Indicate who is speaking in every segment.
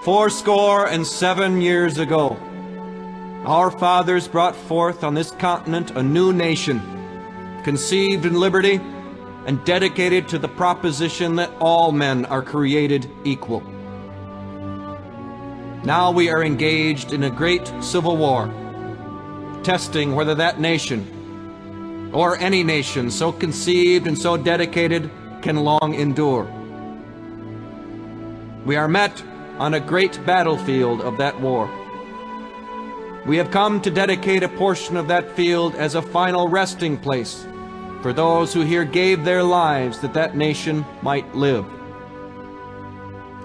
Speaker 1: 407 years ago, our fathers brought forth on this continent a new nation, conceived in liberty and dedicated to the proposition that all men are created equal. Now we are engaged in a great civil war, testing whether that nation, or any nation so conceived and so dedicated, can long endure. We are met on a great battlefield of that war. We have come to dedicate a portion of that field as a final resting place for those who here gave their lives that that nation might live.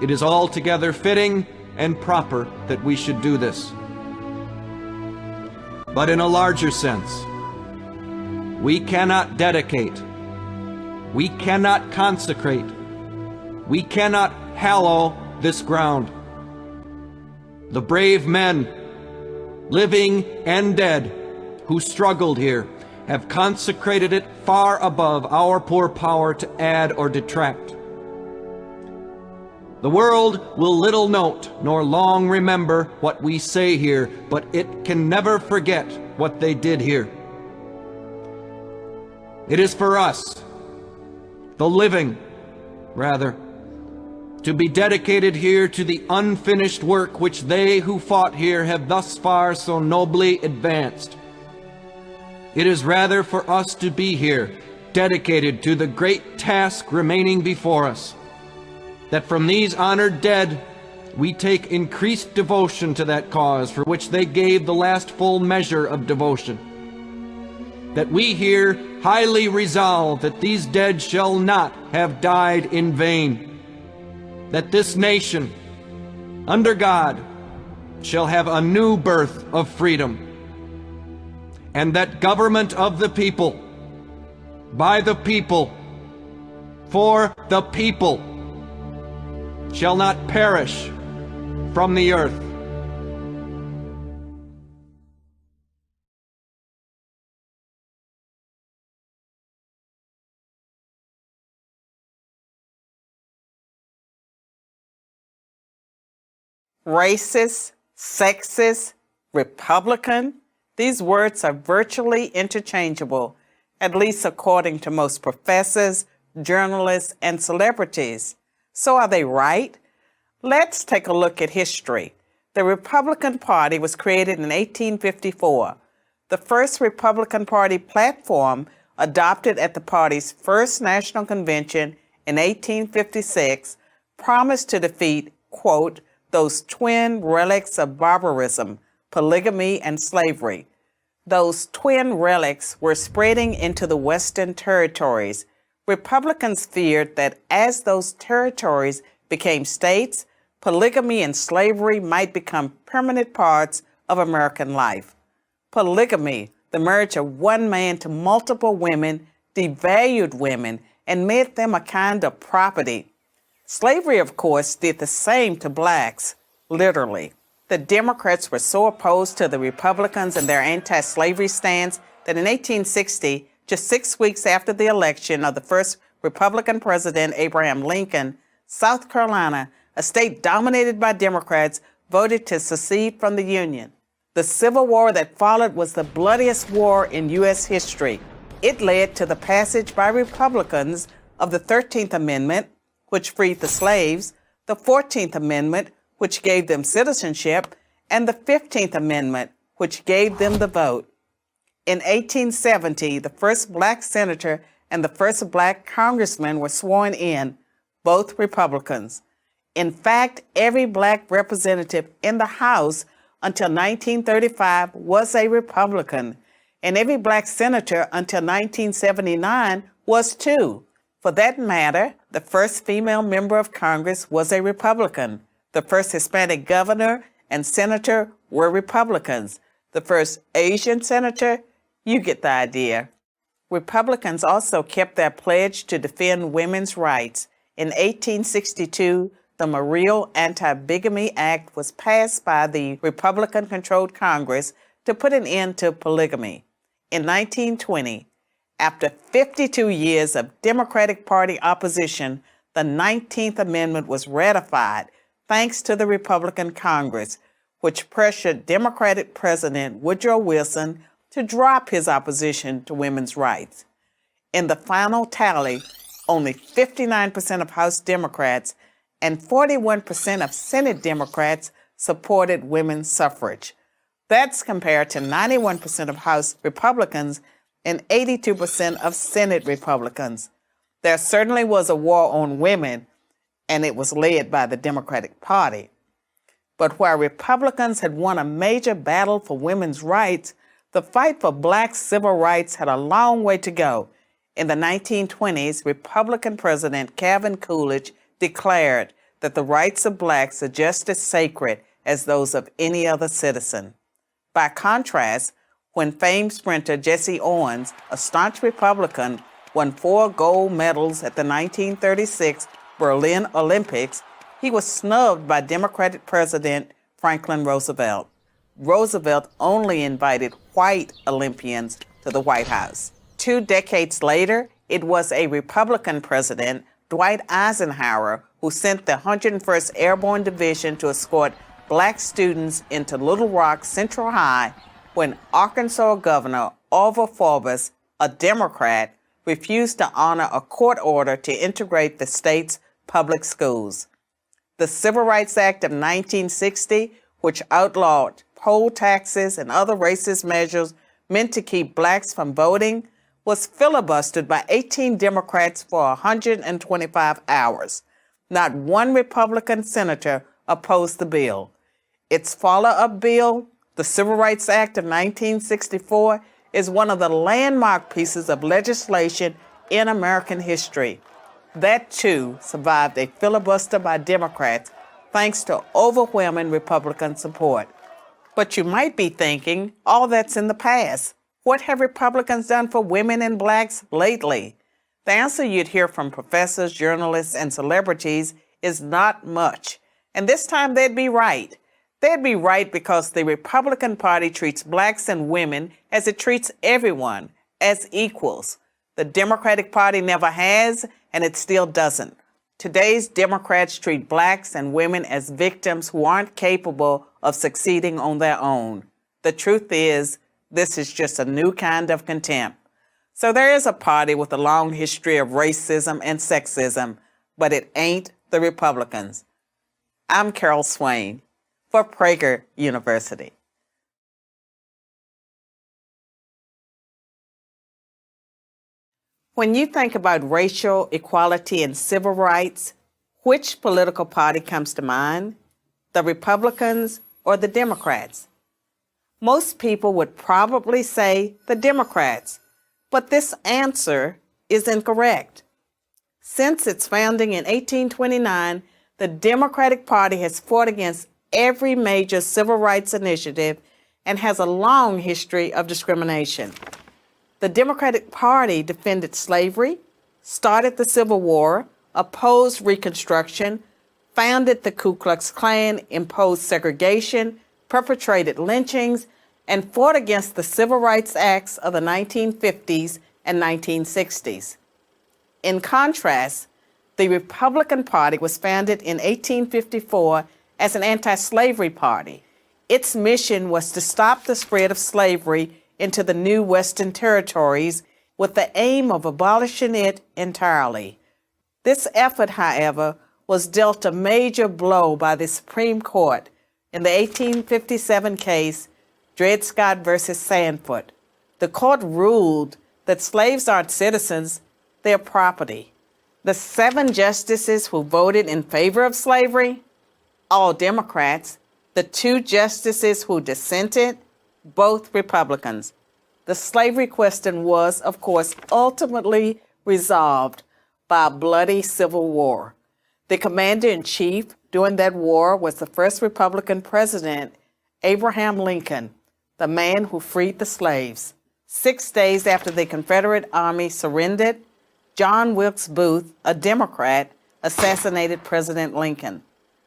Speaker 1: It is altogether fitting and proper that we should do this. But in a larger sense, we cannot dedicate, we cannot consecrate, we cannot hallow this ground. The brave men, living and dead, who struggled here, have consecrated it far above our poor power to add or detract. The world will little note nor long remember what we say here, but it can never forget what they did here. It is for us, the living, rather, to be dedicated here to the unfinished work which they who fought here have thus far so nobly advanced. It is rather for us to be here, dedicated to the great task remaining before us, that from these honored dead we take increased devotion to that cause for which they gave the last full measure of devotion. That we here highly resolve that these dead shall not have died in vain. That this nation, under God, shall have a new birth of freedom, and that government of the people, by the people, for the people, shall not perish from the earth.
Speaker 2: Racist, sexist, Republican, these words are virtually interchangeable, at least according to most professors, journalists, and celebrities. So are they right? Let's take a look at history. The Republican Party was created in 1854. The first Republican Party platform, adopted at the party's first national convention in 1856, promised to defeat, quote, those twin relics of barbarism, polygamy, and slavery. Those twin relics were spreading into the Western territories. Republicans feared that as those territories became states, polygamy and slavery might become permanent parts of American life. Polygamy, the marriage of one man to multiple women, devalued women and made them a kind of property. Slavery, of course, did the same to blacks, literally. The Democrats were so opposed to the Republicans and their anti-slavery stance that in 1860, just 6 weeks after the election of the first Republican president, Abraham Lincoln, South Carolina, a state dominated by Democrats, voted to secede from the Union. The Civil War that followed was the bloodiest war in U.S. history. It led to the passage by Republicans of the 13th Amendment, which freed the slaves, the 14th Amendment, which gave them citizenship, and the 15th Amendment, which gave them the vote. In 1870, the first black senator and the first black congressman were sworn in, both Republicans. In fact, every black representative in the House until 1935 was a Republican, and every black senator until 1979 was too. For that matter, the first female member of Congress was a Republican. The first Hispanic governor and senator were Republicans. The first Asian senator, you get the idea. Republicans also kept their pledge to defend women's rights. In 1862, the Morrill Anti-Bigamy Act was passed by the Republican-controlled Congress to put an end to polygamy. In 1920, after 52 years of Democratic Party opposition, the 19th Amendment was ratified, thanks to the Republican Congress, which pressured Democratic President Woodrow Wilson to drop his opposition to women's rights. In the final tally, only 59% of House Democrats and 41% of Senate Democrats supported women's suffrage. That's compared to 91% of House Republicans and 82% of Senate Republicans. There certainly was a war on women, and it was led by the Democratic Party. But while Republicans had won a major battle for women's rights, the fight for black civil rights had a long way to go. In the 1920s, Republican President Calvin Coolidge declared that the rights of blacks are just as sacred as those of any other citizen. By contrast, when famed sprinter Jesse Owens, a staunch Republican, won 4 gold medals at the 1936 Berlin Olympics, he was snubbed by Democratic President Franklin Roosevelt. Roosevelt only invited white Olympians to the White House. 2 decades later, it was a Republican president, Dwight Eisenhower, who sent the 101st Airborne Division to escort black students into Little Rock Central High when Arkansas Governor Orville Forbes, a Democrat, refused to honor a court order to integrate the state's public schools. The Civil Rights Act of 1960, which outlawed poll taxes and other racist measures meant to keep blacks from voting, was filibustered by 18 Democrats for 125 hours. Not one Republican senator opposed the bill. Its follow-up bill, the Civil Rights Act of 1964, is one of the landmark pieces of legislation in American history. That, too, survived a filibuster by Democrats thanks to overwhelming Republican support. But you might be thinking, all that's in the past. What have Republicans done for women and blacks lately? The answer you'd hear from professors, journalists, and celebrities is not much. And this time they'd be right. They'd be right because the Republican Party treats blacks and women as it treats everyone, as equals. The Democratic Party never has, and it still doesn't. Today's Democrats treat blacks and women as victims who aren't capable of succeeding on their own. The truth is, this is just a new kind of contempt. So there is a party with a long history of racism and sexism, but it ain't the Republicans. I'm Carol Swain for Prager University. When you think about racial equality and civil rights, which political party comes to mind? The Republicans or the Democrats? Most people would probably say the Democrats, but this answer is incorrect. Since its founding in 1829, the Democratic Party has fought against every major civil rights initiative and has a long history of discrimination. The Democratic Party defended slavery, started the Civil War, opposed Reconstruction, founded the Ku Klux Klan, imposed segregation, perpetrated lynchings, and fought against the Civil Rights Acts of the 1950s and 1960s. In contrast, the Republican Party was founded in 1854 as an anti-slavery party. Its mission was to stop the spread of slavery into the new Western territories with the aim of abolishing it entirely. This effort, however, was dealt a major blow by the Supreme Court in the 1857 case Dred Scott versus Sandford. The court ruled that slaves aren't citizens, they're property. The 7 justices who voted in favor of slavery, all Democrats. The 2 justices who dissented, both Republicans. The slavery question was, of course, ultimately resolved by a bloody civil war. The commander-in-chief during that war was the first Republican president, Abraham Lincoln, the man who freed the slaves. 6 days after the Confederate Army surrendered, John Wilkes Booth, a Democrat, assassinated President Lincoln.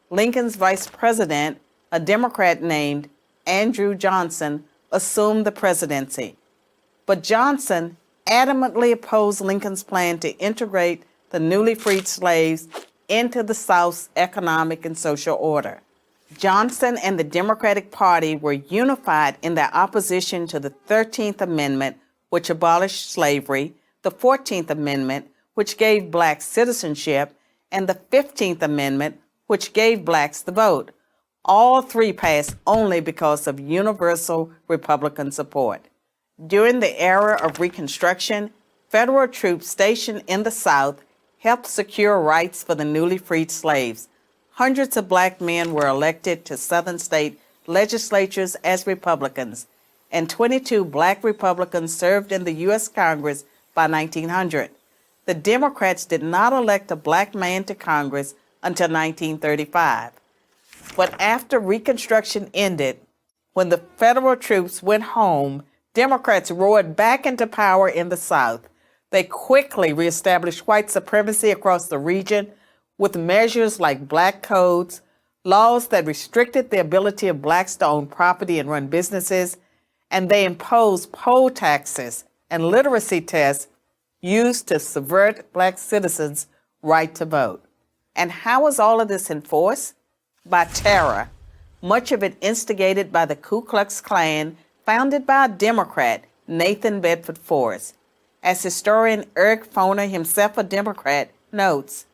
Speaker 2: Lincoln's vice president, a Democrat named Andrew Johnson, assumed the presidency. But Johnson adamantly opposed Lincoln's plan to integrate the newly freed slaves into the South's economic and social order. Johnson and the Democratic Party were unified in their opposition to the 13th Amendment, which abolished slavery, the 14th Amendment, which gave blacks citizenship, and the 15th Amendment, which gave blacks the vote. All three passed only because of universal Republican support. During the era of Reconstruction, federal troops stationed in the South helped secure rights for the newly freed slaves. Hundreds of black men were elected to Southern state legislatures as Republicans, and 22 black Republicans served in the U.S. Congress by 1900. The Democrats did not elect a black man to Congress until 1935. But after Reconstruction ended, when the federal troops went home, Democrats roared back into power in the South. They quickly reestablished white supremacy across the region with measures like black codes, laws that restricted the ability of blacks to own property and run businesses, and they imposed poll taxes and literacy tests used to subvert black citizens' right to vote. And how was all of this enforced? By terror, much of it instigated by the Ku Klux Klan, founded by a Democrat, Nathan Bedford Forrest. As historian Eric Foner, himself a Democrat, notes,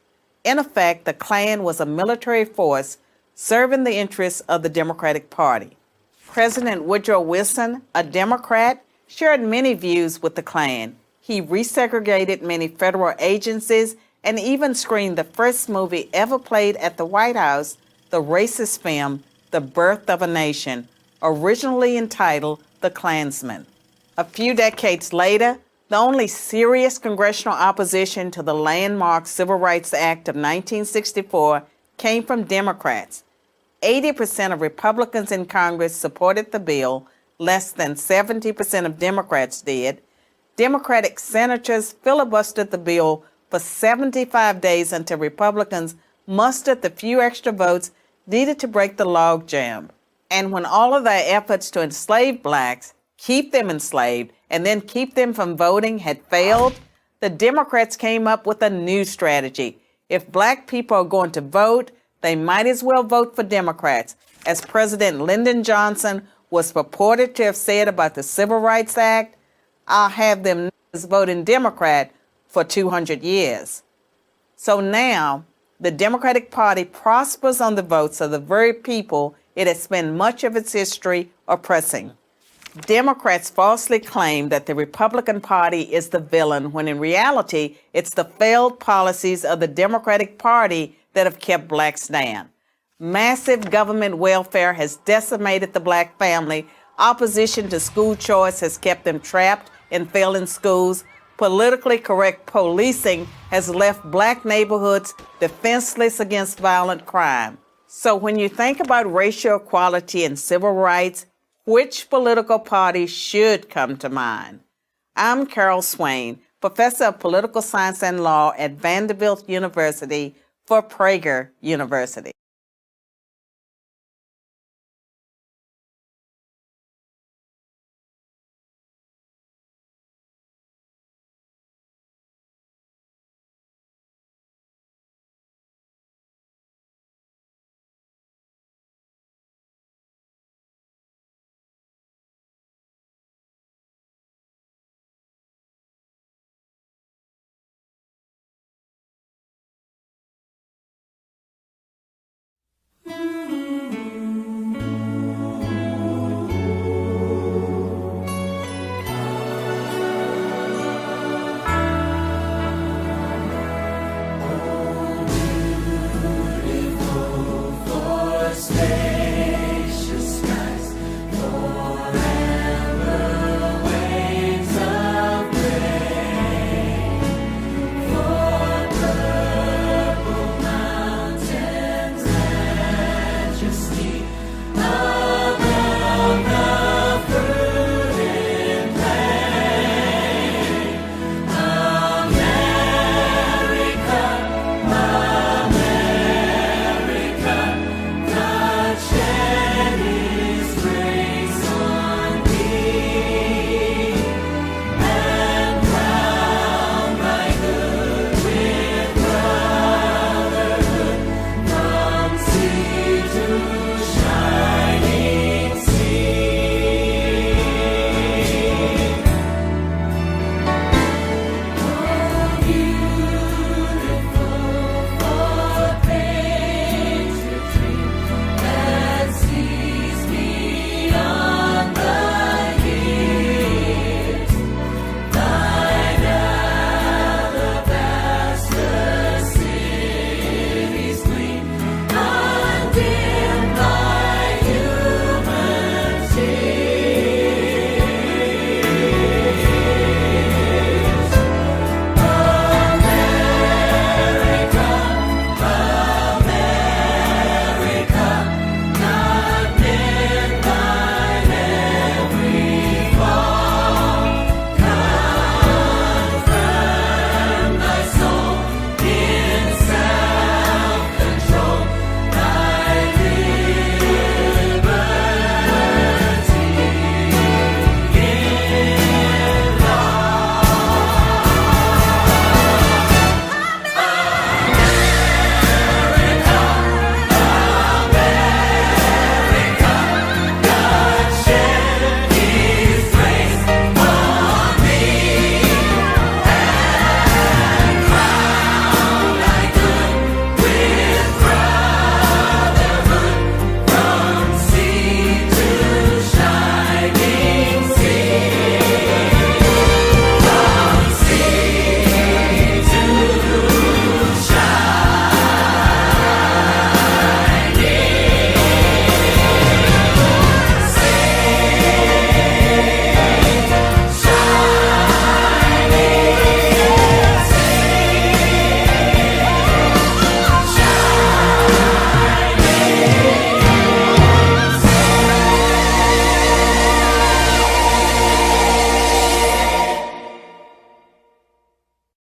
Speaker 2: in effect, the Klan was a military force serving the interests of the Democratic Party. President Woodrow Wilson, a Democrat, shared many views with the Klan. He resegregated many federal agencies and even screened the first movie ever played at the White House, the racist film The Birth of a Nation, originally entitled The Klansman. A few decades later, the only serious congressional opposition to the landmark Civil Rights Act of 1964 came from Democrats. 80% of Republicans in Congress supported the bill, less than 70% of Democrats did. Democratic senators filibustered the bill for 75 days until Republicans mustered the few extra votes needed to break the logjam. And when all of their efforts to enslave blacks, keep them enslaved, and then keep them from voting had failed, the Democrats came up with a new strategy. If black people are going to vote, they might as well vote for Democrats, as President Lyndon Johnson was purported to have said about the Civil Rights Act. I'll have them voting Democrat for 200 years. So now, the Democratic Party prospers on the votes of the very people it has spent much of its history oppressing. Democrats falsely claim that the Republican Party is the villain, when in reality, it's the failed policies of the Democratic Party that have kept blacks down. Massive government welfare has decimated the black family. Opposition to school choice has kept them trapped in failing schools. Politically correct policing has left black neighborhoods defenseless against violent crime. So when you think about racial equality and civil rights, which political party should come to mind? I'm Carol Swain, professor of political science and law at Vanderbilt University for Prager University.